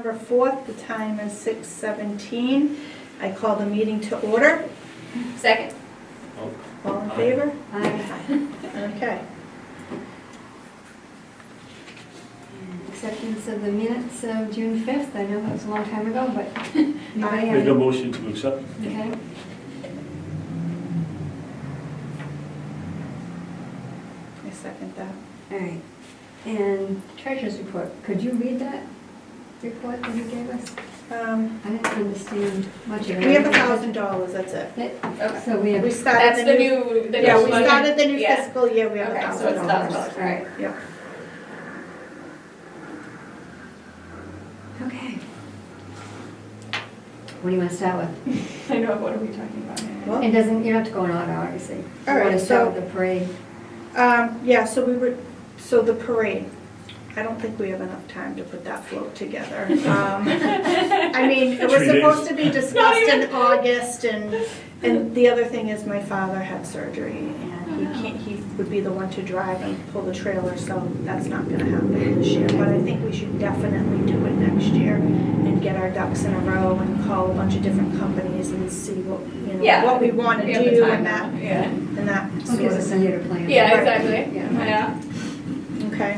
September 4th. The time is 6:17. I call the meeting to order. Second. All in favor? Aye. Okay. Acceptance of the minutes of June 5th. I know that was a long time ago, but anybody have Make a any? motion to accept. Okay. I second that. All right. And treasurer's report. Could you read that report that you gave us? I didn't understand much of it. We have $1,000, that's it. Okay. So we have. We started That's the the new, new. The yeah, new we budget. started the new Yeah. fiscal year, we have Okay, $1,000. so it's $1,000. All right. Yeah. Okay. What do you want to start with? I know, what are we talking about? Well, It doesn't, you don't have to go in order, obviously. All You right, want to start so- with the parade? Yeah, so the parade, I don't think we have enough time to put that float together. I mean, it was 3 days. supposed to be discussed in August, and the other thing is my father had surgery, and he would be the one to drive and pull the trailer, so that's not gonna happen this year. But I think we should definitely do it next year and get our ducks in a row and call a bunch of different companies and see what, Yeah. what we wanna We have the do time and that, now. Yeah. and that What sort gives of us a thing. year to plan? Yeah, Right. exactly. Yeah. Yeah. Okay.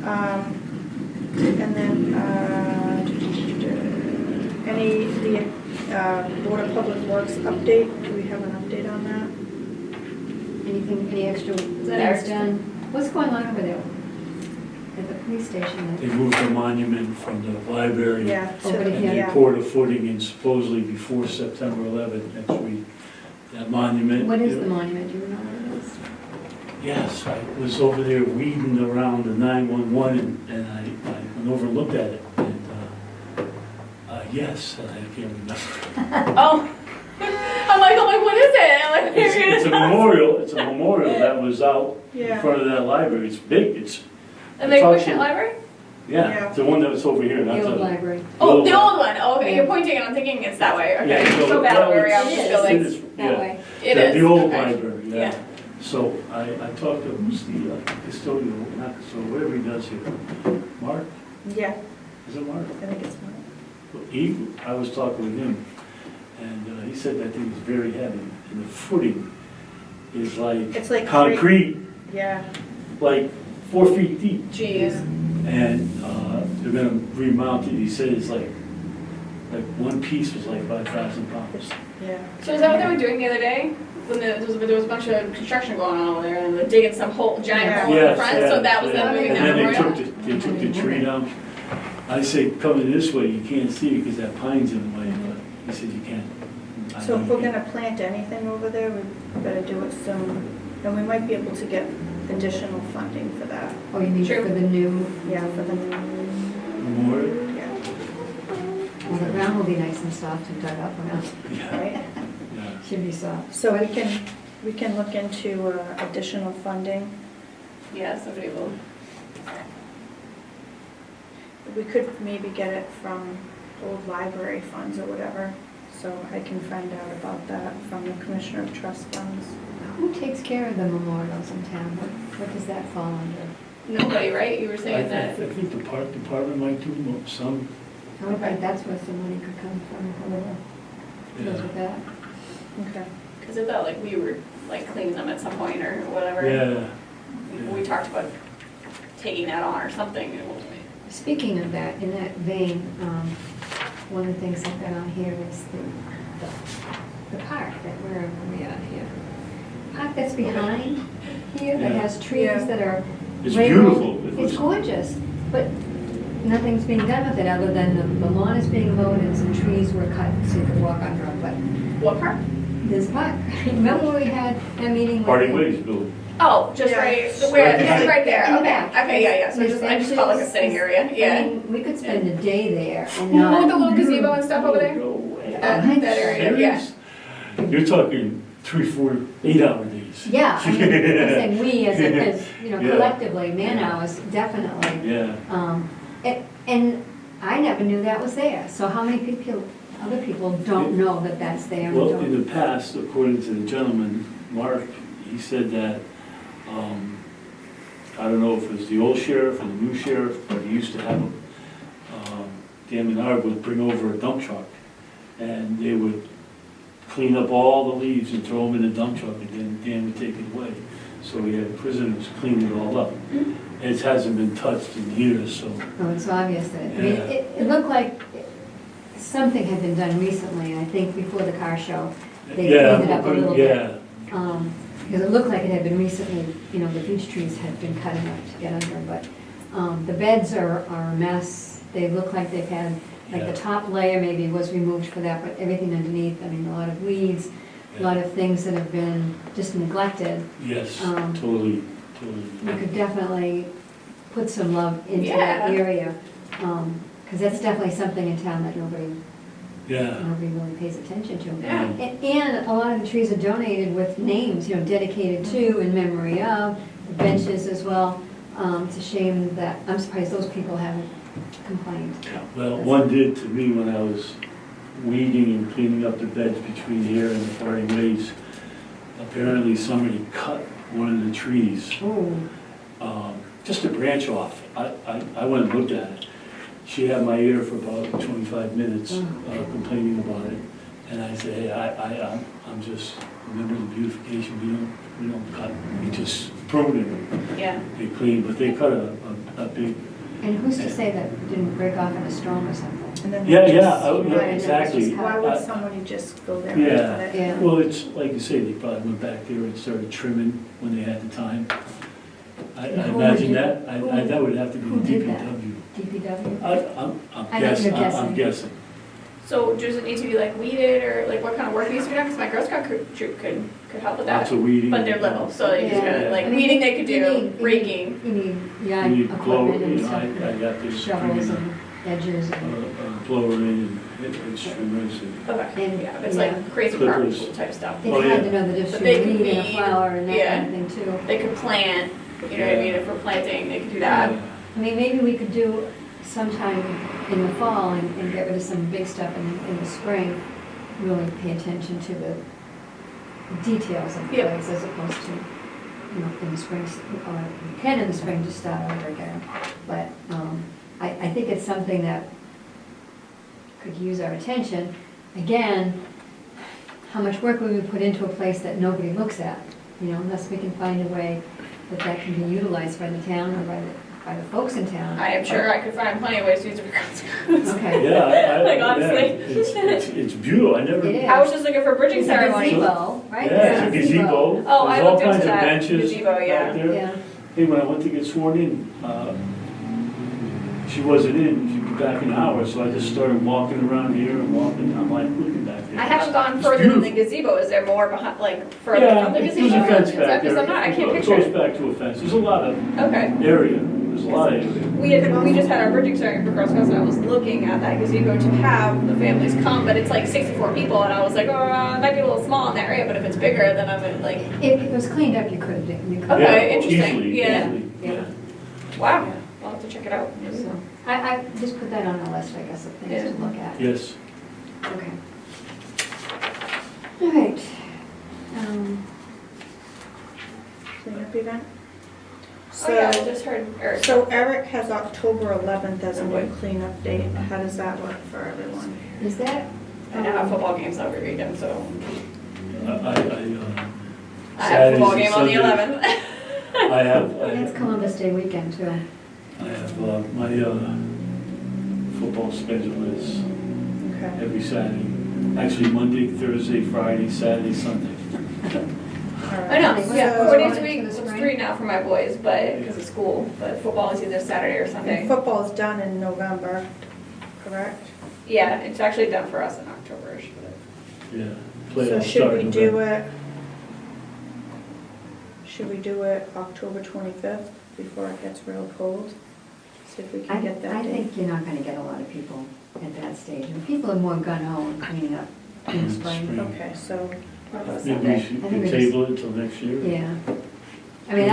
And then, the Board of Public Works update, do we have an update on that? Anything, any extra that things Eric's done? What's going on over there at the police station? They moved the monument from the library. Yeah. Over to And here. they Yeah. poured a footing in supposedly before September 11th next week. That monument. What is the monument? Do you know what it is? Yes, I was over there weeding around the 911 and I went over and looked at it. And, yes, and I can't remember. Oh. I'm like, what is it? I'm like, It's a memorial, it's a memorial that was out in Yeah. front of that library. It's big, And the Acushnet library? yeah, Yeah. the one that was over here, not The old the. library. Oh, the one. old one. Oh, okay, Yeah. you're pointing and I'm thinking it's that way. Okay. Yeah, So bad that where we are was- with It this is. building. It is, That yeah. way. It The is. old Okay. library, yeah. Yeah. So I talked to Steve, custodial, not custodial, whatever he does here. Mark, Yeah, is it Mark? I think it's mine. I was talking with him, and he said that thing was very heavy, and the footing is It's like concrete, Yeah, like 4 feet deep. Jeez. And they're gonna remount it, he said it's like one piece was like 5,000 pounds. yeah. So is that what they were doing the other day? When there was a bunch of construction going on over there and they're digging some giant Yeah. hole in the Yes, front, yes, so that was yeah. them moving And that then memorial? they took the tree down. I said, coming this way, you can't see it because that pine's in the way, but he said you can't. I So know if you we're can't. gonna plant anything over there, we better do it soon. And we might be able to get additional funding for that. Oh, you mean True. for the new, Yeah, for the, Memorial? yeah, well, the ground will be nice and soft and dug up around. Yeah, right? yeah. Should be soft. So we can look into additional funding. Yeah, somebody will. We could maybe get it from old library funds or whatever, so I can find out about that from the Commissioner of Trust Funds. Who takes care of the memorials in town? What does that fall under? Nobody, right? You were I saying that. think the park department might do some. I would Okay. think that's where some money could come from, whoever goes Yeah. with that. Okay. Because I thought like we were like cleaning them at some point or whatever. Yeah. We talked about taking that on or something. Speaking of that, in that vein, one of the things I've got on here is the park that, where are we at here? Park that's behind here that Yeah. has trees Yeah. that are It's rainbow. beautiful. It It's was- gorgeous, but nothing's being done with it other than the lawn is being mowed and some trees were cut so you could walk under them, but What part? there's a park. Remember when we had that meeting with? Party the- Ways building. Oh, just Yeah. right Right where behind. just right there. In the Okay. back. Okay. Yeah. Yeah. So There's just I just call it like a benches, sitting area. I Yeah. mean, we could spend a day there and With not. the little gazebo and stuff over there. No way. That area. Yeah. Serious? You're talking 3, 4, 8-hour days. Yeah, I mean, I'm saying we as, Yeah. collectively, man hours, definitely. Yeah. And I never knew that was there, so how many people, other people don't know that that's there? and Well, don't- in the past, according to the gentleman, Mark, he said that, I don't know if it was the old sheriff or the new sheriff, but he used to have Dan Menard would bring over a dump truck, and they would clean up all the leaves and throw them in the dump truck, and then Dan would take it away. So we had prisoners clean it all up. It hasn't been touched in years, so, Oh, it's obvious that, I mean, Yeah. it looked like something had been done recently, I think before the car show. They yeah, cleaned it up a little bit. yeah, Because it looked like it had been recently, you know, the beech trees had been cut enough to get under, but the beds are a mess. They look like they've had, like Yeah. the top layer maybe was removed for that, but everything underneath, I mean, a lot of weeds, a lot of things that have been just neglected. yes, Um, totally. You could definitely put some love into Yeah. that area, because that's definitely something in town that nobody Yeah, really pays attention to. Yeah. And a lot of the trees are donated with names, you know, dedicated to, in memory of, the benches as well. It's a shame that, I'm surprised those people haven't complained. well, one did to me when I was weeding and cleaning up the beds between here and the parting ways. Apparently somebody cut one of the trees, Oh, just a branch off. I went and looked at it. She had my ear for about 25 minutes complaining about it. And I said, hey, I'm just, remember the beautification, we don't cut, we just prune it. Yeah. They clean, but they cut a big, and who's to say that it didn't break off in a storm or something? And then yeah, they yeah, just- oh, yeah, Right, exactly. Why would I- somebody just go there and Yeah. cut it? Yeah. Well, it's, like you say, they probably went back there and started trimming when they had the time. I And who imagine would that, do- that would have to be who did that? DPW. DPW? I'm I know guessing, you're I'm guessing. So does it need to be like weeded or like what kind of work needs to be done? Because my Girl Scout troop could help with that. Lots of weeding. But they're little, so you just Yeah. gotta, like I mean, weeding they could you do, need- raking. You need, yeah, You need blower, equipment and you know, stuff, I got this. shovels and edgers and. A blower in and trimmers and. Okay, And- yeah, if it's yeah. like crazy Clippers. powerful type stuff. It's Oh, hard yeah. to know the difference But they between could weed and a weed, flower and that yeah. kind of thing too. They could plant, you know what I mean, if we're planting, they could do that. I mean, maybe we could do sometime in the fall and get rid of some big stuff in the spring, really pay attention to the details of the Yep. place as opposed to, you know, in the spring, or you can in the spring just start over again. But I think it's something that could use our attention. Again, how much work would we put into a place that nobody looks at? You know, unless we can find a way that can be utilized by the town or by the folks in town. I am sure I could find plenty of ways to use it for Girl Scouts. Okay. Yeah, Like, yeah, honestly. it's beautiful, I never. It is. I was just looking for a bridging It's a ceremony. gazebo, right? Yeah, it's a gazebo. Oh, I There's all looked into kinds of that benches gazebo, yeah. out there. Yeah, Hey, when I went to get sworn in, she wasn't in, she'd be back in an hour, so I just started walking around here and walking, I'm like, looking back there. I haven't gone It's further than the beautiful. gazebo. Is there more behind, like further Yeah, from the there's gazebo? a fence Is back that- 'cause there. I'm not, I can't It picture goes it. back to a fence, there's a lot of Okay. area, there's a lot of area. We just had our bridging ceremony for Girl Scouts, and I was looking at that gazebo to have the families come, but it's like 64 people, and I was like, oh, it might be a little small in that area, but if it's bigger, then I'm like, if it was cleaned up, you could have, you could. Okay, Yeah, interesting. easily, Yeah. easily, Yeah. wow, I'll have to check it out. So, I just put that on our list, I guess, of things to look at. Yes, Okay. All right. Cleanup event? Oh yeah, I So, just heard Eric. so Eric has October 11th as a new Okay. cleanup date. How does that work for everyone? Is that? I don't have football games every weekend, so I I have a Saturdays football and game on the Sundays. 11th. I have, That's Columbus Day weekend too. I have, my, football schedule is Okay. every Saturday. Actually, Monday, Thursday, Friday, Saturday, Sunday. All right. I know, What's yeah, the 4 days a spring? week, For the it's spring? 3 now for my boys, but, because of school, but football is either Saturday or Sunday. And football's done in November, correct? Yeah, it's actually done for us in October-ish, but. Yeah. So Playoffs should start we in do November. should we do it October 25th before it gets real cold? See if we can get that I date. think you're not gonna get a lot of people at that stage. And people are more gung-ho and cleaning up in In the the spring. spring. Okay, so, What about Maybe we Sunday? should I think we table it until next year? Yeah. I mean,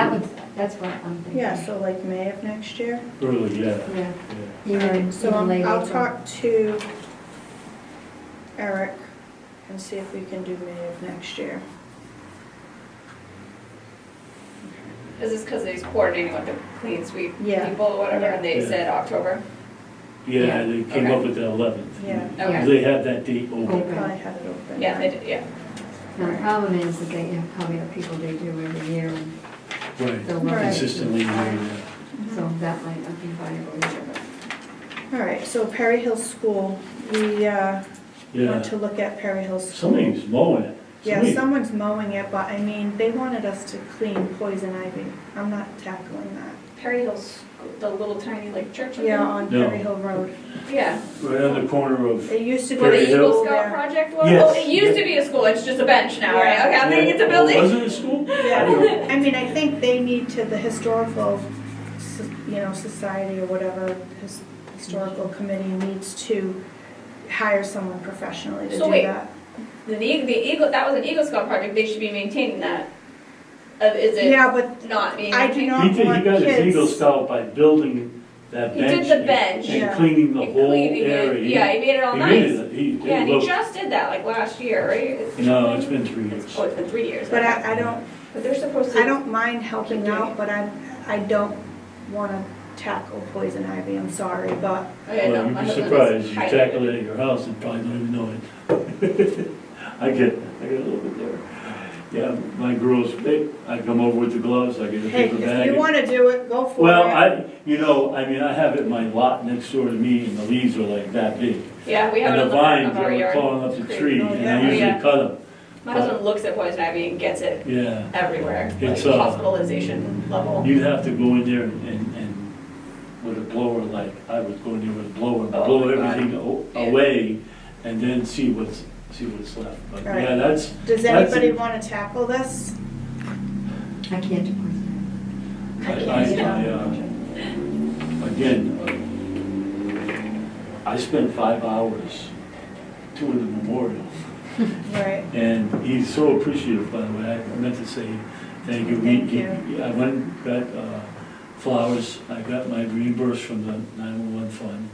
that's what I'm thinking. yeah, so like May of next year? Early, yeah. Yeah. Yeah. Even, So even late I'll April. talk to Eric and see if we can do May of next year. Is this because he's coordinating with the clean sweep Yeah. people or whatever, and they Yeah. said October? Yeah, they came Okay. up with the 11th. Yeah. Okay. They have that date They open. probably had it open. Yeah, they did, yeah. Now, the problem is that they have probably have people they do every year, and Right, they'll Right. consistently doing that. so that might not be viable either, but. All right, so Perry Hill School, we want Yeah, to look at Perry Hill School. somebody's mowing it. Yeah, Somebody- someone's mowing it, but I mean, they wanted us to clean poison ivy. I'm not tackling that. Perry Hill's, the little tiny like church. Yeah, on No. Perry Hill Road. Yeah. Right on the corner of, It used to be. Where the Perry Eagle Hill? Scout Yeah. project was? Yes. Oh, it used to be a school, it's just a bench now, right? Yeah. Okay, I'm thinking it's a Oh, building. was it a school? Yeah, I mean, I think they need to, the historical, society or whatever, historical committee needs to hire someone professionally to So do wait. that. The Eagle, that was an Eagle Scout project, they should be maintaining that. Is it Yeah, but not being I do maintained? not He want got his Eagle kids. Scout by building that He did bench. the bench. And Yeah. cleaning the And whole cleaning it. area. Yeah, he made it all He nice. made it, it Yeah, and he looked- just did that like last year, right? No, it's been 3 years. Oh, it's been 3 years. But okay. I don't, But they're supposed to. I don't mind helping Keep doing out, it. but I don't want to tackle poison ivy, I'm sorry, but Oh, yeah, no, Well, my you'd be husband is surprised, you highly- tackle it at your house and probably don't even know it. I get a little bit there. Yeah, my girls, I come over with the gloves, I get a hey, paper if bag. you want to do it, go for it. Well, I have it in my lot next door to me and the leaves are like that big. Yeah, we have And it the on the front vines of our are yard. falling up the Great. tree Oh, and yeah. I usually Yeah. cut them. My husband looks at poison ivy and gets it Yeah, everywhere, like It's, hospitalization level. you'd have to go in there and with a blower, like I would go in there with a blower, and Oh blow my God. everything Yeah. away and then see what's left. But Right. yeah, that's, Does that's anybody it. want to tackle this? I can't do poison. I I- can't Again, I spent 5 hours doing the memorial, Right, and he's so appreciative, by the way, I meant to say thank you. Thank you. I went and got flowers, I got my reimbursed from the 911 fund.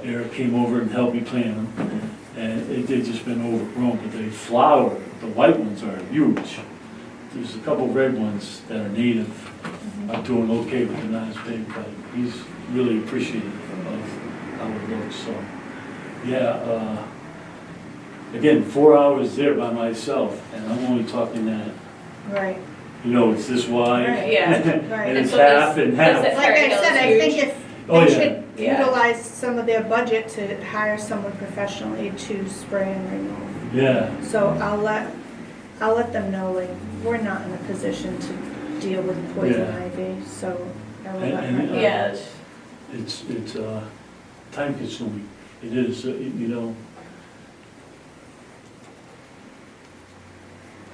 Eric came over and helped me plant them, and they've just been overgrown, but they flower, the white ones are huge. There's a couple red ones that are native, I'm doing okay with the not as big, but he's really appreciative of how it looks, so. Yeah, again, 4 hours there by myself, and I'm only talking that, right. it's this wide. Right, yeah, right. And it's so this- half and this half. is- Like I Perry Hill's said, I huge. think if Oh, they yeah. should Yeah. utilize some of their budget to hire someone professionally to spray and remove. Yeah, So I'll let them know, like, we're not in a position to deal with poison Yeah. ivy, so I will And- let and, her know. Yeah, it's time consuming, it is,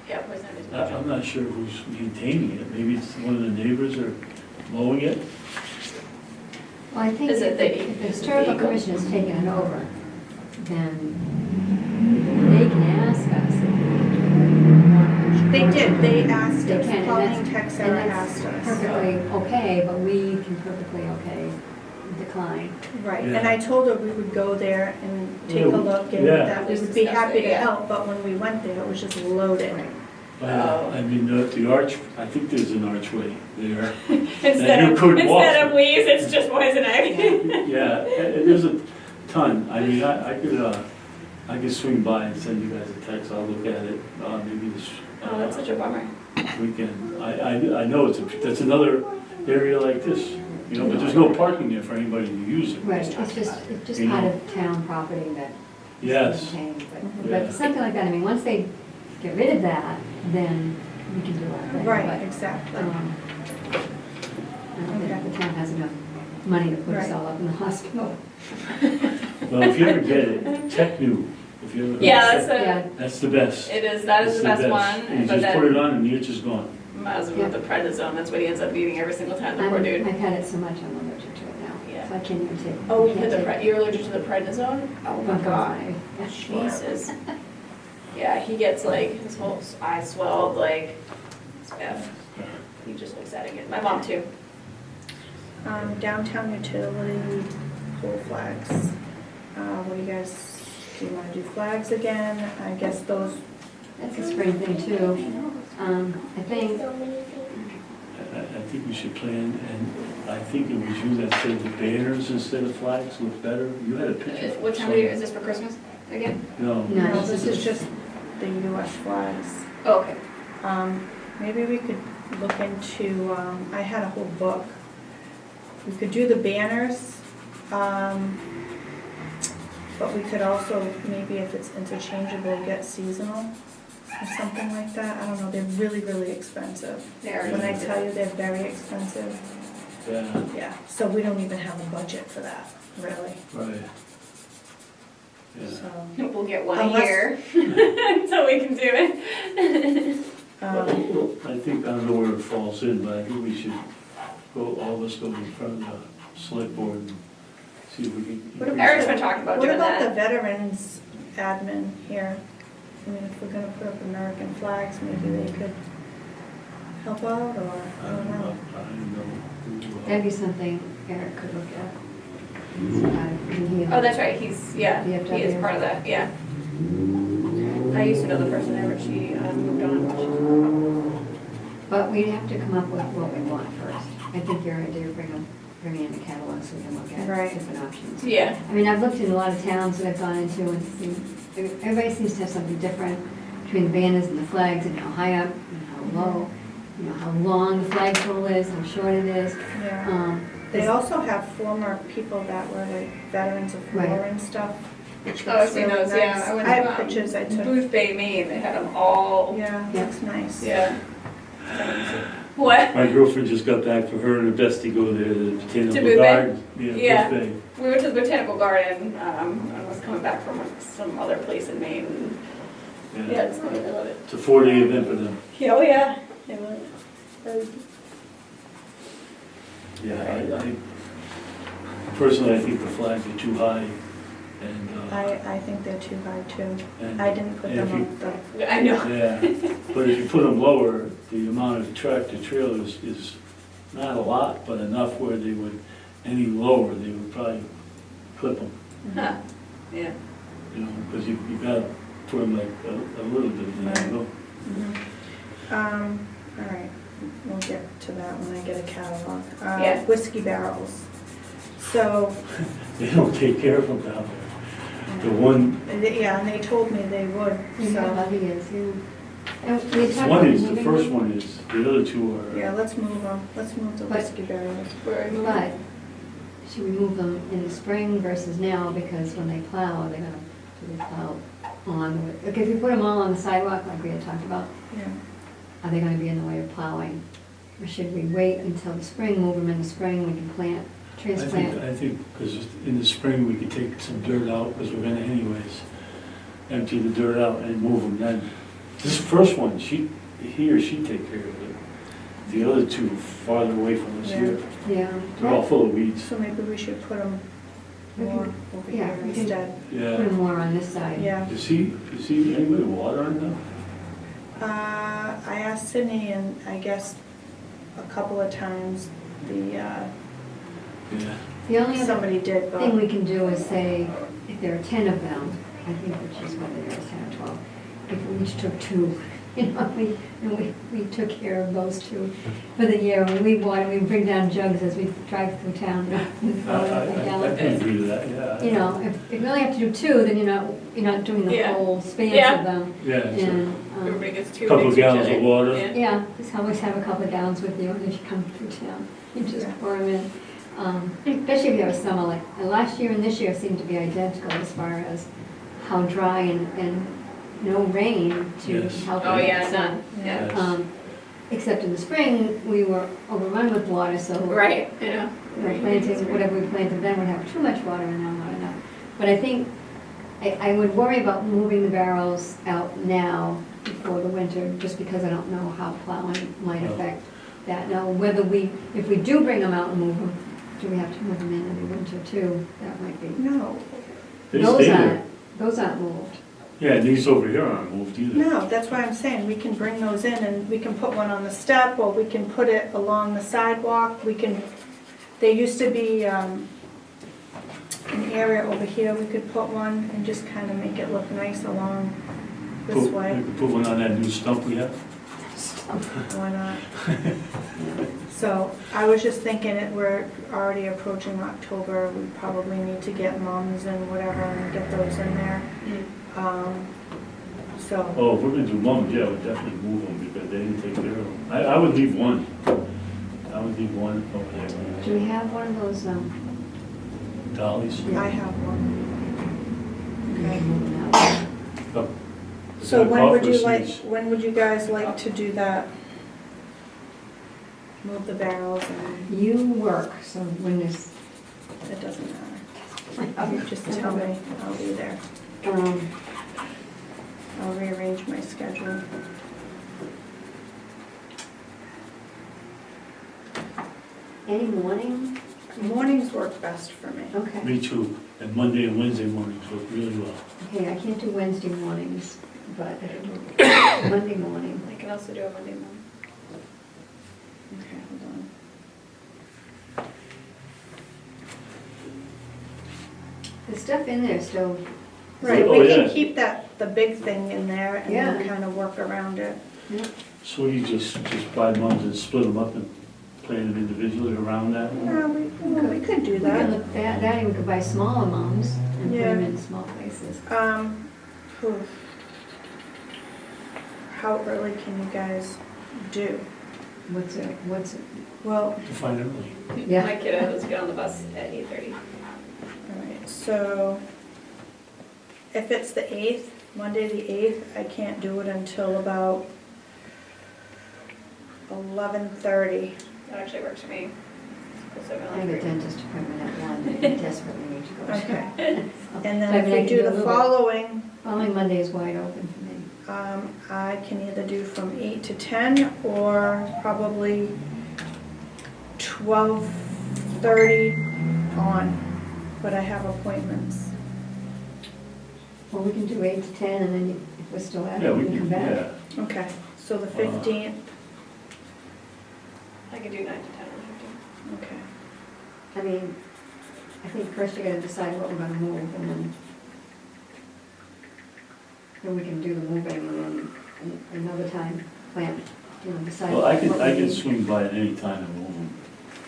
yeah, poison ivy's I'm not sure who's maintaining it, maybe it's one of the neighbors are mowing it. Well, I think Is it if the- the is it the historical Eagle? commission has taken it over, then they can ask us if we want to. They did, they asked They us, can, and Pauline that's- Texera and asked that's us. perfectly okay, but we can perfectly okay decline. Right, Yeah. and I told her we would go there and take a Yeah. look, and Yeah. that we Just would be discuss happy it, to yeah. help, but when we went there, it was just loaded. Oh. I mean, the arch, I think there's an archway there. Instead you of, couldn't walk instead of through. leaves, it's just poison ivy. Yeah, there's a ton, I mean, I could swing by and send you guys a text, I'll look at it, maybe this Oh, that's such a bummer. weekend. I know that's another area like this, but there's no parking there for anybody to use it. Right, it's just You part know. of town property that is Yes, maintained, Yeah. but something like that, I mean, once they get rid of that, then we can do our thing. Right, but, exactly. I don't Okay. think the town has enough money to put us Right. all up in the hospital. well, if you ever get it, Tech New, if you ever. Yeah, that's Yeah, That's the best. it is, that is It's the best one, You but just put it then on and the itch is gone. my husband with the prednisone, that's what he ends up needing every single time, the poor dude. I've had it so much, I'm allergic to it now, Yeah. so I can't even take. Oh, I can't take you're allergic to the prednisone? Oh my god. Jesus. Yeah, he gets like, his whole eye swelled, like, it's bad. He just looks at it. My mom too. Downtown utility, pole flags. What do you guys, do you want to do flags again? I guess those, That's a spring thing too. I think, I think we should plan, and I think it was you that said the banners instead of flags look better. You had a picture. What time of year, is this for Christmas again? No. No. No, this is just the US flags. Oh, okay. Maybe we could look into, I had a whole book. We could do the banners, but we could also, maybe if it's interchangeable, get seasonal or something like that. I don't know, they're really, really expensive. There. When I tell you they're very expensive, Yeah, yeah, so we don't even have a budget for that, really. right. Yeah. So, We'll get one Unless- year until we can do it. Well, I think, I don't know where it falls in, but I think we should go, all of us go in front of the select board and see if we can. What increase Eric's that. been talking about what doing about the that. veterans admin here? I mean, if we're gonna put up American flags, maybe they could help out, or, I don't know. I don't know. That'd be something Eric could look at. Oh, that's right, he's, yeah, he is VFW. part of that, yeah. I used to know the person there, but she moved on. But we'd have to come up with what we want first. I think your idea of bringing in the catalog so we can look at Right. different options. Yeah, I mean, I've looked in a lot of towns that I've gone into and seen, everybody seems to have something different between the banners and the flags and how high up and how low, you know, how long the flagpole is, how short it is. Yeah. They also have former people that were like veterans of war Right. and stuff. which Oh, I've looks seen really those, yeah. nice. I went I to, have pictures I took. Booth Bay, Maine, they had them all, Yeah, Yeah. looks nice. yeah. What? My girlfriend just got back from her and her bestie go there to the To Botanical Booth Bay? Garden. Yeah. Booth Bay. We went to the Botanical Garden, I was coming back from some other place in Maine, and, yeah, it's nice, I love it. It's a 4-day event for them. Yeah, oh, yeah. They love it. Yeah, personally, I think the flags are too high, and, I think they're too high too. and- I didn't put and them if you- on the, I know. Yeah, but if you put them lower, the amount of tractor trailers is not a lot, but enough where they would, any lower, they would probably clip them, Huh. Yeah. you know, because you gotta put them like a little bit of an angle. all right, we'll get to that when I get a catalog. Yeah. Whiskey barrels. So, They don't take care of them down there. The one, yeah, and they told me they would, We have so, others, yeah. And we talked one about is, the moving first them, one is, the other two are. yeah, let's move them. Let's move the But- whiskey barrels. Where we But should we move them in the spring versus now, because when they plow, they're gonna, do they plow on, like if you put them all on the sidewalk like we had talked about, Yeah. are they gonna be in the way of plowing? Or should we wait until the spring, move them in the spring, we can plant, transplant? I think, because in the spring, we could take some dirt out, because we're gonna anyways, empty the dirt out and move them then. This first one, he or she take care of it. The other two farther away from us here, Yeah. they're all full of weeds. So maybe we should put them more over Yeah, here we can- instead. Put Yeah. them more on this side. Yeah. Is he anybody watering them? I asked Sydney, and I guess a couple of times Yeah. The only other somebody did, but. thing we can do is say, if there are 10 of them, I think which is what there is, 10 or 12, if we each took 2, you know, we took care of those 2 for the year. When we water, we bring down jugs as we drive through town. and throw it in the I gallon. can agree to that, yeah. You know, if you only have to do 2, then you're not doing the Yeah. whole span Yeah. of them. Yeah, so And, Everybody gets two. Couple makes each gallons other. of water. Yeah. yeah, just always have a couple of gallons with you, and if you come through town, you just Yeah. pour them in. Especially if you have a summer, like, last year and this year seem to be identical as far as how dry and no rain to Yes. help. Oh, it. yeah, So, none, yeah. Yes. Except in the spring, we were overrun with water, so. Right, you know. You know, planting, whatever we planted then would have too much water and now not enough. But I think, I would worry about moving the barrels out now before the winter, just because I don't know how plowing might Oh. affect that. Now, whether if we do bring them out and move them, do we have to move them in the winter too? That might be. No, They stay there. Those aren't moved. Yeah, these over here aren't moved either. no, that's why I'm saying, we can bring those in, and we can put one on the step, or we can put it along the sidewalk. There used to be an area over here, we could put one and just kind of make it look nice along this We way. could put one on that new stump we have. Why not? So I was just thinking that we're already approaching October, we probably need to get mums and whatever and get those in there. So, Oh, if we're gonna do mums, yeah, we'd definitely move them because they didn't take care of them. I would leave one. I would leave one over there. Do we have one of those, Dollies. I have one. Okay. moving out? Oh, So is that when would coffer you like, seats? when would you guys like to do that? Move the barrels and, You work, so when there's, it doesn't matter. You just tell me, I'll be there. um, I'll rearrange my schedule. any morning? Mornings work best for me. Okay. Me too. And Monday and Wednesday mornings work really well. Okay, I can't do Wednesday mornings, but I can do Monday morning. I can also do a Monday morning. Okay, hold on. The stuff in there still, Right, Oh, we can yeah. keep the big thing in there and then Yeah. kind of work around it. yeah, So you just buy mums and split them up and plant them individually around that? Yeah, we could do we can that. look at that, we could buy smaller mums and put them Yeah. in small places. Phew. How early can you guys do? What's it, Well, Define early. yeah. My kiddo has to get on the bus at 8:30. alright, so if it's the 8th, Monday the 8th, I can't do it until about 11:30. That actually works for me. So I have a dentist appointment at 1, I desperately need to go. Okay. And I then mean, I if can we do do a the little bit. following, Following Monday is wide open for me. I can either do from 8 to 10 or probably 12:30 on, but I have appointments. Well, we can do 8 to 10, and then if we're still at Yeah, it, we we can can, come back. yeah. Okay, so the 15th, I could do 9 to 10 or 15. okay. I mean, I think first you gotta decide what we're gonna move, and then we can do the moving, and then another time plan, decide. Well, I what we can need. swing by at any time and move them.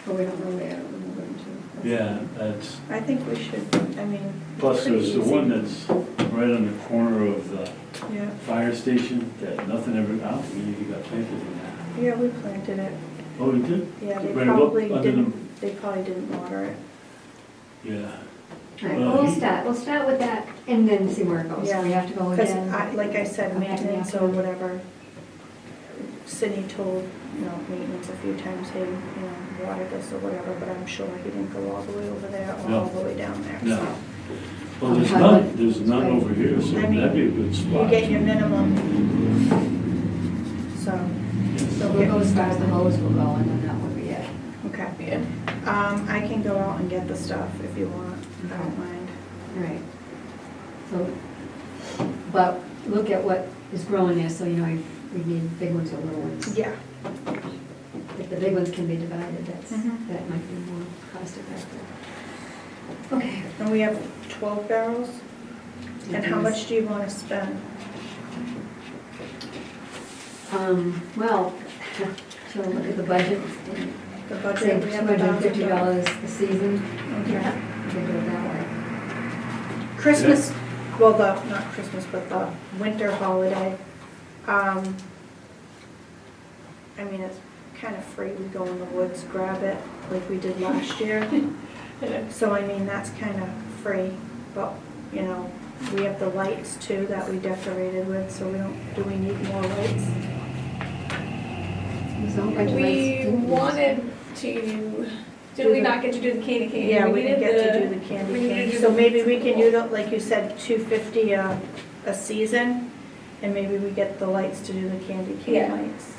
But we don't know where we're moving to. Yeah, that's, I think we should, I mean, plus pretty there's the easy. one that's right on the corner of the Yeah, fire station that nothing ever, I don't think you got planted in that. yeah, we planted it. Oh, you did? Yeah, they Right above- probably under didn't water it. Yeah. All right, Well, well, he- we'll start with that, and then see where it goes. Yeah, We have to go Because again. like I said, Come back in the maintenance or afternoon. whatever, Cindy told, maintenance a few times, hey, water this or whatever, but I'm sure he didn't go all the way over there or No. all the way down there, No. so. Well, there's none over here, so I mean, that'd be a good You spot. get your minimum. So, So we'll go as far as the hose will go, and then that will be it. okay. Yeah. I can go out and get the stuff if you want, I don't mind. All right. So, but look at what is growing there, so you know if we need big ones or little ones. Yeah. If the big ones can be divided, Mhm. that might be more cost effective. Okay. And we have 12 barrels? And how much do you want to spend? Well, so look at the budget, The say budget, we have $250 a season. Okay. We can do it that way. Christmas, well, not Christmas, but the winter holiday. I mean, it's kind of free. We go in the woods, grab it like we did last year. So, I mean, that's kind of free, but, we have the lights too that we decorated with, so do we need more lights? There's a whole bunch of We nice things. wanted to, did we not get to do the candy cane? Yeah, we didn't needed get to do the candy we needed cane. to do So the- maybe we can do, like you said, $250 a season, and maybe we get the lights to do the candy cane Yeah. lights.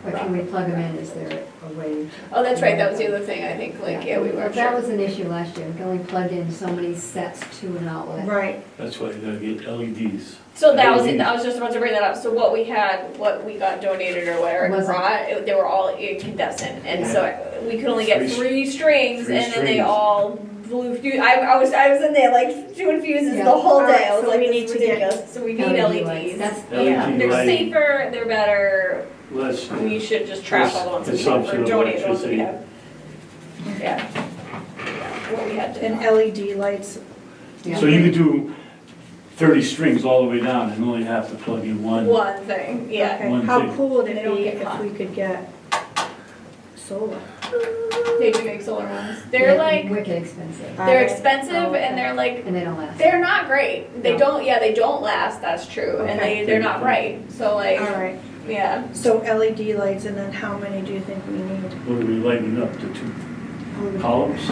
But can we plug them in, is there a way? Oh, that's right, that was the other thing, I think, we Well, weren't that sure. was an issue last year, we can only plug in so many sets to an outlet. Right, That's why you gotta get LEDs. So that was it, LEDs. I was just about to bring that up, so what we had, what we got donated or whatever, Was it- they were all incandescent, and so we could only get Three 3 strings, three and then they strings. all blue fuse. I was in there like doing fuses Yeah. the whole day. Alright, I was so like, we this need is to get ridiculous. So we need LED LEDs. lights. That's- Yeah, LED they're lighting. safer. They're better. Less. We should just trash all the ones that we have Consumption or of donate the ones that we electricity. have. Yeah. What we had to. And LED lights, Yeah. So you could do 30 strings all the way down and only have to plug in one. One thing, yeah. okay, One how thing. cool would They it don't be get if hot. we could get solar? They do make solar ones. They're like, Wicked expensive, they're Oh, expensive okay. and they're like, and they don't last. they're not great. They No. don't, yeah, they don't last, that's true. And Okay. they're not bright. So like, Alright, yeah. so LED lights, and then how many do you think we need? What are we lighting up, the two columns?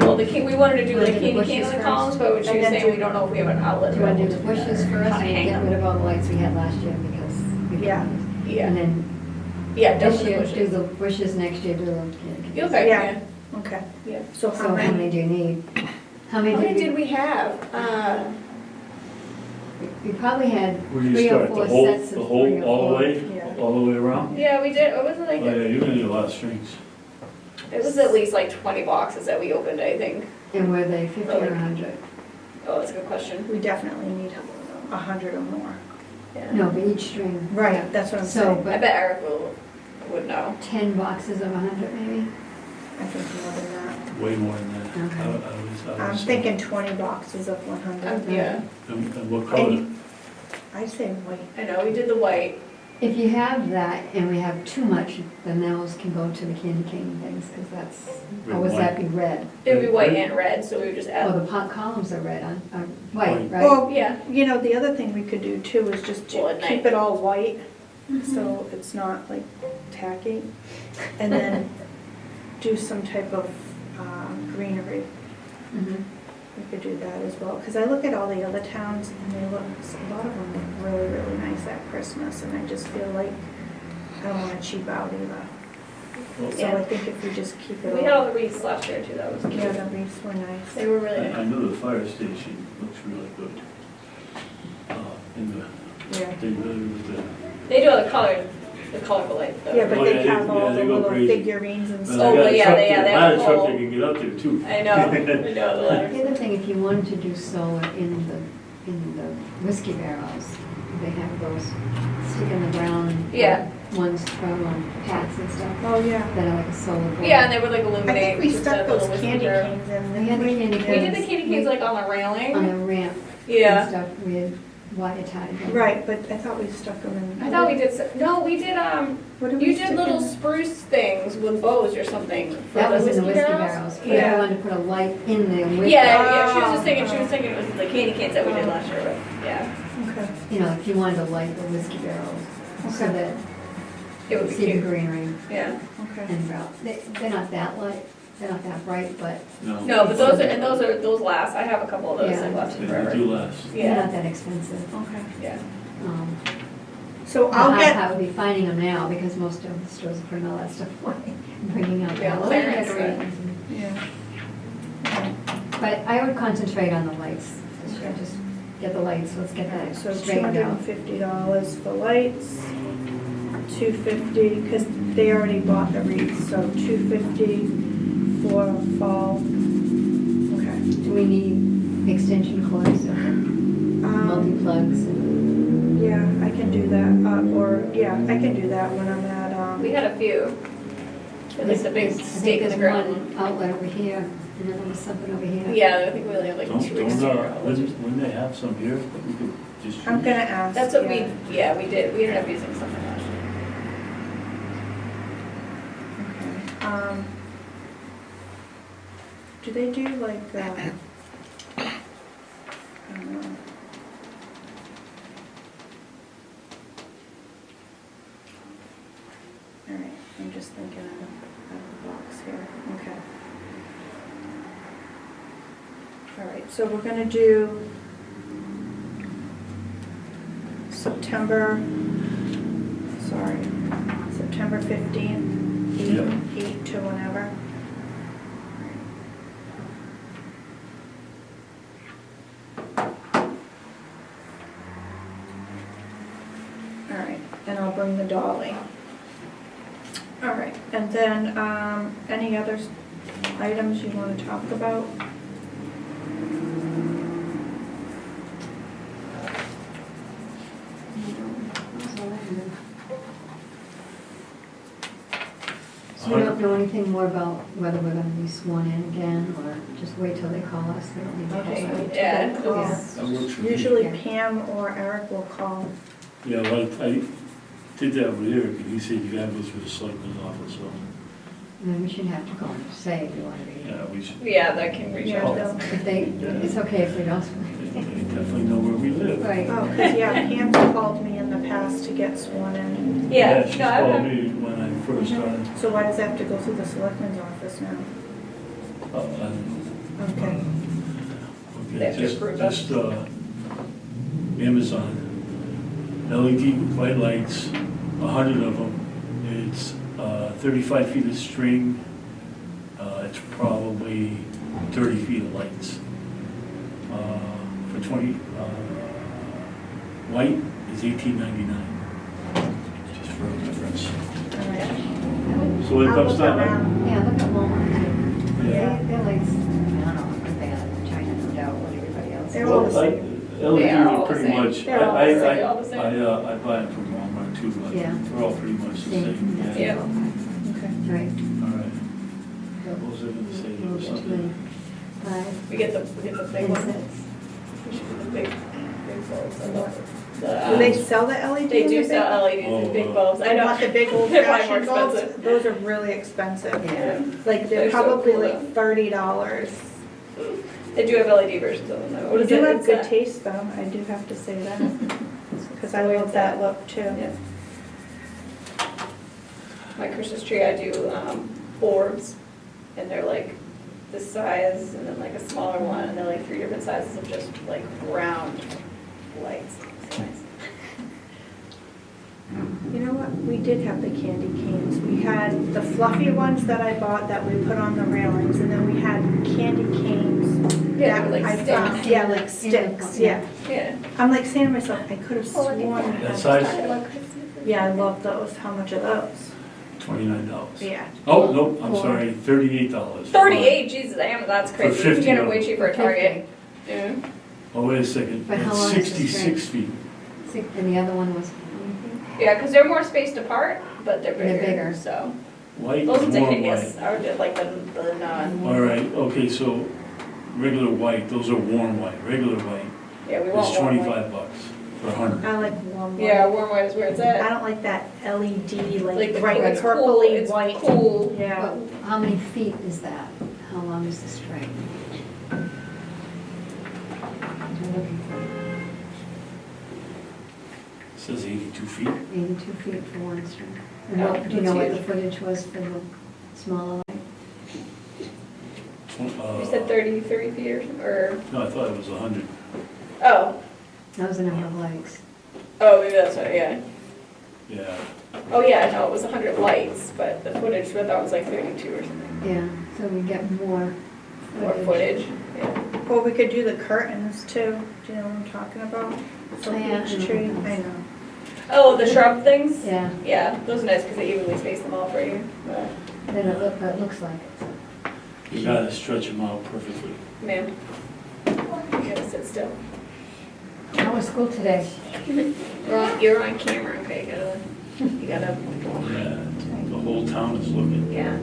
Well, we wanted to do Wanna like do the candy cane bushes on the first? columns, but she And was then saying do- we don't know if we have an outlet. Do you want to do available the to bushes kinda first, and hang get them. rid of all the lights we had last year, because we Yeah. Yeah, And then yeah, this definitely year, do bushes. the bushes, next year, do the candy canes. Okay, Yeah. yeah. Okay. Yeah. So So how how many? many do you need? How How many many did did we have? we probably had Where do you 3 or start, 4 the whole, sets the of whole, 3 or all the 4. way, Yeah. all the way around? Yeah, we did, it was Oh like, yeah, you're gonna need a lot of strings. it was at least like 20 boxes that we opened, I think. And were they 50 or Really? 100? Oh, that's a good question. We definitely need 100 or more. Yeah. No, but each string. Right, that's what I'm So, saying. I but bet Eric would know. 10 boxes of 100 maybe? I think more than that. Way more than that. Okay. I I'm was thinking 20 boxes of 100. Yeah, And what color? And I say white. I know, we did the white. If you have that and we have too much, then those can go to the candy cane things, because that's, or would that be red? It would be white and red, so we would just Oh, add, the pot columns are red, are white, White. right? Well, yeah. you know, the other thing we could do too is just Well, at keep night. it all white, so it's not like tacky. And then do some type of greenery. Mhm. We could do that as well, because I look at all the other towns and they look, a lot of them look really, really nice at Christmas, and I just feel like I don't want to cheap out either. So Yeah. I think if we just keep it We had all all, the wreaths last year too, that was cute. yeah, the wreaths were nice. They were really I nice. know the fire station looks really good. In the, Yeah, they really, They do all the colors, the colorful lights though. yeah, but Oh, they yeah, have they- all yeah, the they go little crazy. figurines and but stuff. they Oh, got but a yeah, truck they there, have not a the truck whole- they can get up there too. I know, they do all the letters. The other thing, if you wanted to do solar in the whiskey barrels, they have those stick in the ground. Yeah. Ones from Pat's and stuff, Oh, yeah. that are like a solar board. Yeah, and they would like I illuminate. think we just stuck a those little whiskey candy jar. canes in. We had the candy We canes. did the candy canes like on the railing. On the ramp and Yeah. stuff, we had wire tied them. Right, but I thought we stuck them in. I thought we did, no, we did, What did we you stick did little in? spruce things with bows or something for That the was in the whiskey whiskey barrels. barrels, but Yeah. I wanted to put a light in there with. Yeah, it. yeah, she was just thinking it was the candy canes that we did last year, but, yeah. Okay. You know, if you wanted to light the whiskey barrels, so Okay. that It would you be see the cute, greenery yeah. Okay. and brown. They're not that light, they're not that bright, but No, but those last, I have a couple of those Yeah. that last They forever. do last. they're Yeah, not that expensive. Okay. yeah. So The I'll hard get, part would be finding them now, because most of the stores are putting all that stuff away, bringing out Yeah, the clearance, decorations. yeah. But I would concentrate on the lights. Just get the lights, let's get that So straightened out. $250 for lights, $250, because they already bought the wreaths, so $250 for fall. Okay. Do we need extension cords and multi-plugs? Yeah, I can do that, I can do that when I'm at, We had a few. At least a big I think stake in the there's ground. one outlet over here, and then there was something over here. Yeah, I think we only have like Don't, 2 weeks don't, here. wouldn't they have some here that we could just I'm use? gonna ask. That's what yeah. we did. We ended up using something last year. Okay. Do they do like, I don't know. All right, I'm just thinking out of the box here, okay. All right, so we're gonna do September 15th, 8, Yep. 8 to whenever. All right, and I'll bring the dolly. All right, and then, any other items you want to talk about? don't know anything more about whether we're gonna be sworn in again, or just wait till they call us, they don't need to Okay. call. Yeah. That call. That works for me. Usually Yeah. Pam or Eric will call. Yeah, well, I did that with Eric, and he said you gotta go through the selectman's office, so, And then we should have to call and say if you wanna be. yeah, we should, Yeah, that can reach Yeah, out. they'll- If they, it's okay if they don't. they definitely know where we live. Right. Oh, because yeah, Pam's called me in the past to get sworn in. Yeah, She no, I called would, me when I first started. So why does it have to go through the selectman's office now? I don't know. Okay. They Okay, have to approve us. just, Amazon, LED white lights, 100 of them. It's 35 feet of string, it's probably 30 feet of lights. For 20, white is $18.99, just for a reference. All right. So when it I'll comes look down, around. Yeah, look at Walmart too. Yeah. They're like, I don't know, what they are, China, no doubt, what everybody else. They're is. all the well, same. They LEDs are all are the pretty same. much, They're all the same, all the same. I buy them from Walmart too, but Yeah. they're all pretty much the Same. same. That's Yeah. Okay. Right. All right. What was I gonna say? There was something. Five, we get the big and one. six. We should do the big bulbs. I love it. Do they sell the LED? They in do the big- sell LEDs and big bulbs. I I know. want the big old They're probably fashioned more bulbs. expensive. Those are really expensive. Yeah. Like They're they're so probably cool, like $30. They do have LED versions of them though. What We is do it? have It's, good taste though, I do have to say that. Because I love that look too. Yeah. My Christmas tree, I do orbs, and they're like this size, and then like a smaller one, and they're like 3 different sizes of just like round lights. It's nice. You know what, we did have the candy canes. We had the fluffy ones that I bought that we put on the railings, and then we had candy canes. Yeah, that like I sticks. found- Yeah, like In the sticks, book, yeah. Yeah. I'm like saying to myself, I could have sworn we That had. size? Yeah, I love those. How much are those? $29. Yeah. Oh, no, I'm Four. sorry, $38. 38, Jesus, that's crazy. You can 50 get them of way them. cheaper at Target. Yeah. Oh, wait a second, But how it's long is the 66 feet. Six, and the other one was, Yeah, because they're more spaced apart, but they're They're bigger, bigger. so. White, Those ones are warm hideous. white. I would do like the non. All right, okay, so regular white, those are warm white. Regular white Yeah, we is want warm white. $25 for 100. I like warm white. Yeah, warm white is where it's I at. don't like that LED, Like like the bright it's cool, purpley it's white. cool. Yeah. but how many feet is that? How long is the string? You're looking for It says 82 feet. 82 feet for one string. And Oh, what, do you know that's what the huge. footage was for the smaller light? You said 30 feet or something, or, No, I thought it was 100. oh, That was the number of lights. oh, maybe that's what, yeah. Yeah. Oh, yeah, no, it was 100 lights, but the footage, I thought was like 32 or something. Yeah, so we get more More footage, yeah. Or we could do the curtains too. Do you know what I'm talking about? So Yeah, each I know. tree, I know. Oh, the shrub things? Yeah, Yeah, those are nice because they evenly space them all for you. then it looks like it. You gotta stretch them out perfectly. Man, you gotta sit still. How was school today? You're on camera, okay, you gotta, Yeah, the whole town is looking. yeah.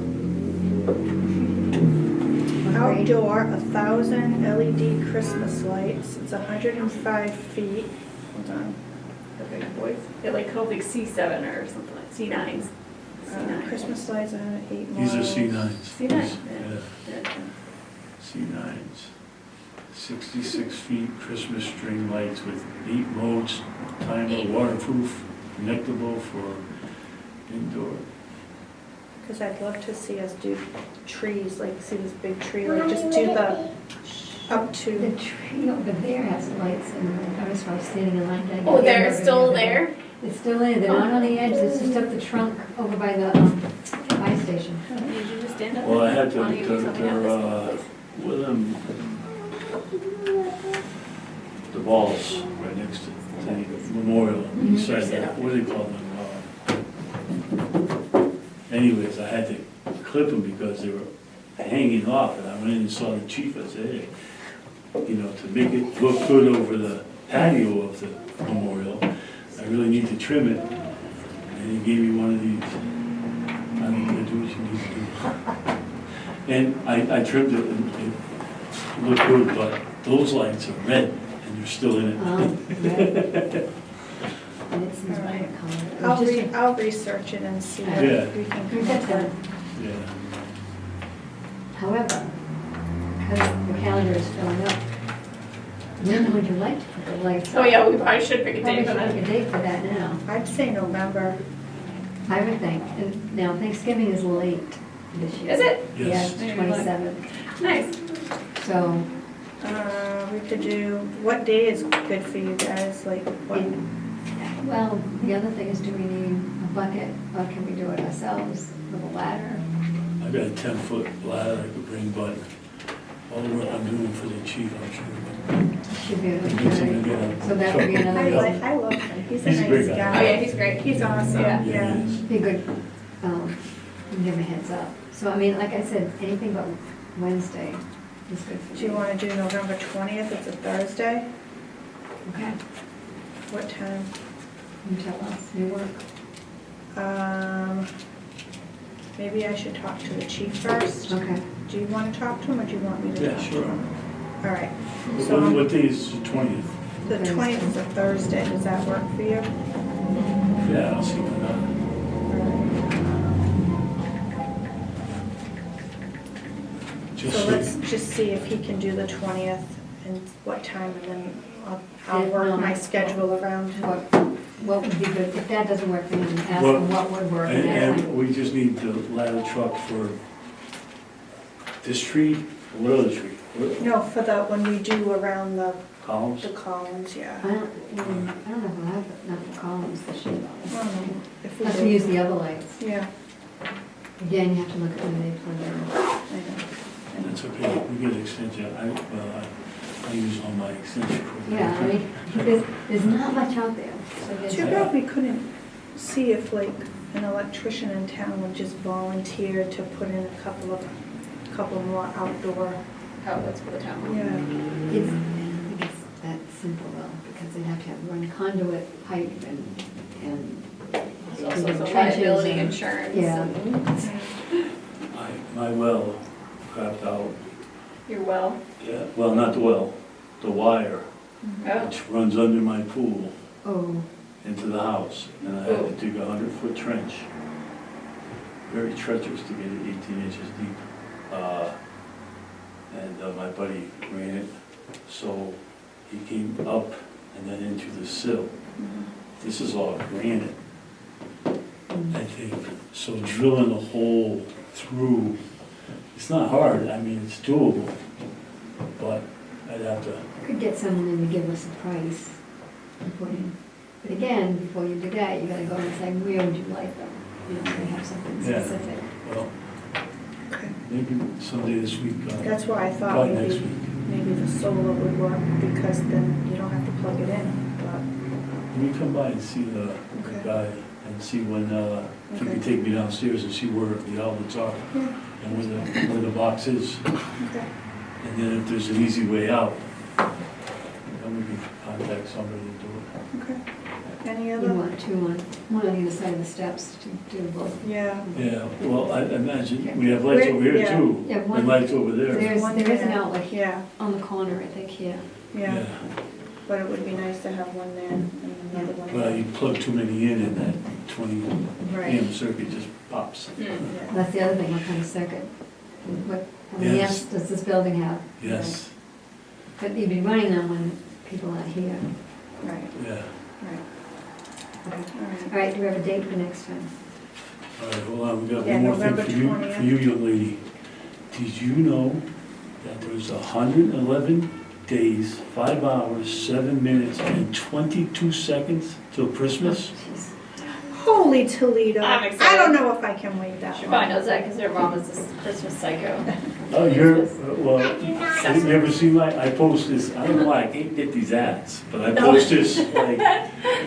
Outdoor, 1,000 LED Christmas lights. It's 105 feet. Hold on. The big boys, they're like called like C7 or something like C9s. C9. Christmas lights on 8 These are miles. C9s. C9, Yeah, Yeah. C9s. 66 feet Christmas string lights with 8 modes, timer, waterproof, connectable for indoor. Because I'd love to see us do trees, like see this big tree, like just do the up The to. tree over there has lights and I was standing in line. Oh, they're still there? It's still there, they're not on the edge, it's just up the trunk over by the fire station. Did you just stand up? Well, I had to, Why don't you do something else? with them, the balls right next to the memorial, beside that, what do they call them? Anyways, I had to clip them because they were hanging off, and I went in and saw the chief, I said, hey, you know, to make it look good over the patio of the memorial, I really need to trim it. And he gave me one of these. I don't know what to do with what you need to do. And I trimmed it and it looked good, but those lights are red and you're still in it. Right. And it's in All right. my color. It was just a- I'll research it and see what Yeah. we can You come got up that. with. Yeah. However, because the calendar is filling up, when would you like to put the lights Oh, up? yeah, we probably should pick a Probably date for should that. pick a date for that now. I'd say November. I would think. And now Thanksgiving is late this year. Is it? Yes. Yeah, 27th. Nice. So, We could do, what day is good for you guys, like, what? well, the other thing is, do we need a bucket or can we do it ourselves with a ladder? I got a 10-foot ladder I could bring, but all the work I'm doing for the chief, I'm sure. Should be able to He's even carry. get a So that would be truck. another- I love him, he's a He's a great nice guy. guy. Oh, yeah, he's great. He's awesome, Yeah. Yeah, yeah. he is. Be good, you can give him a heads up. So, I mean, like I said, anything but Wednesday is good for me. Do you want to do November 20th, it's a Thursday? Okay, What time? you tell us, you work. Maybe I should talk to the chief first. Okay. Do you want to talk to him, or do you want me to Yeah, talk to sure. him? All right. So What day is the 20th? the 20th is a Thursday, does that work for you? Yeah, I'll see what I Just So let's just see if he can do the 20th and what time, and then I'll Yeah, work no, my that's- schedule around. What would be good, if that doesn't work for you, then ask Well, them what would work. and ask And them. we just need the ladder truck for this tree, what other tree? What- No, for the, when we do around the Columns? columns, yeah. I don't know if we'll have enough columns this year. I don't know if we Have to do. use the other lights. Yeah, Again, you have to look at when they plug in. I know. That's okay, we get extension, I use all my extension cord. Yeah, I mean, there's not much out there. So there's- Too bad we couldn't see if like an electrician in town would just volunteer to put in a couple more outdoor. Outlets for the town. Yeah, I think it's that simple though, because they have to have run conduit pipe and. There's also do the trenches liability and- insurance. Yeah. and My well crapped out, Your well. yeah, well, not the well, the wire, Oh, which runs under my pool Oh, into the house, and I had to dig a 100-foot trench. Very treacherous to get it 18 inches deep. And my buddy ran it, so he came up and then into the sill. This is all granite, I think, so drilling a hole through, it's not hard, I mean, it's doable, but I'd have to, could get someone in to give us a price and put in. But again, before you do that, you gotta go and say, where would you like them? You know, they have something Yeah. specific. well, okay. maybe someday this week, That's why I thought probably next week. maybe the solar would work, because then you don't have to plug it in, but, Can you come by and see the Okay. guy and see when, if you Okay. can take me downstairs and see where the outlets are yeah, and where the box is? okay. And then if there's an easy way out, then we can contact somebody and do it. Okay. Any You other? want two on, one on either side of the steps to do both. Yeah. Yeah, well, I imagine, we have lights Where- over here yeah. too, Yeah, one- and lights over there. There is One an there. outlet here, Yeah, on the corner, I think, here. yeah, but it would be nice to have one there and another one Well, there. you plug too many in and that 20 Right, amp circuit just pops. mm. yeah. That's the other thing, what kind of circuit? How many Yes. amps does this building have? Yes, But you'd be running them when people aren't here. Right, yeah. right. Okay. All All right, do we have a date for next time? All right, hold on, we got Yeah, one more thing November for you, 20th. young lady. Did you know that there's 111 days, 5 hours, 7 minutes, and 22 seconds till Christmas? Jeez. Holy Toledo. I'm excited. I don't know if I can wait that She long. probably knows that because her mom is this Christmas psycho. Oh, you're, well, you ever see I post this, I don't know why I can't get these ads, but I post this like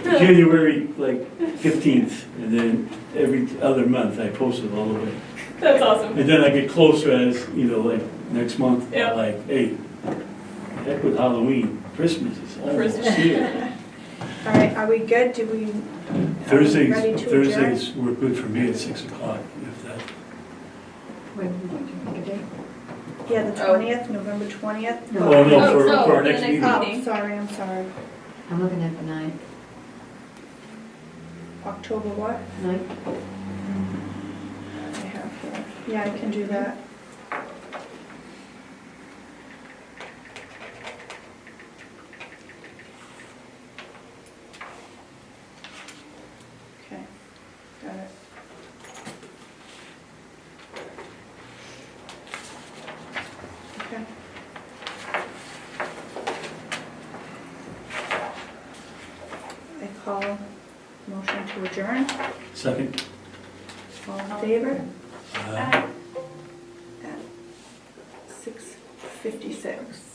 January 15th, and then every other month I post it all the way. That's awesome. And then I get closer as, like next month, Yeah. I'm like, hey, heck with Halloween, Christmas is almost Christmas. here. All right, are we good? Do we? Ready to adjourn? Thursdays work good for me at 6 o'clock, if that When would you like to make a date? Yeah, the Oh. 20th, November 20th. No. Oh, no, Oh, for no, our the next next meeting. Oh, meeting. sorry, I'm sorry. I'm looking at the 9th. October what? 9th? I have here. Yeah, I can do that. Okay, got it. Okay. I call motion to adjourn. Second. All in favor? Uh, At 6:56.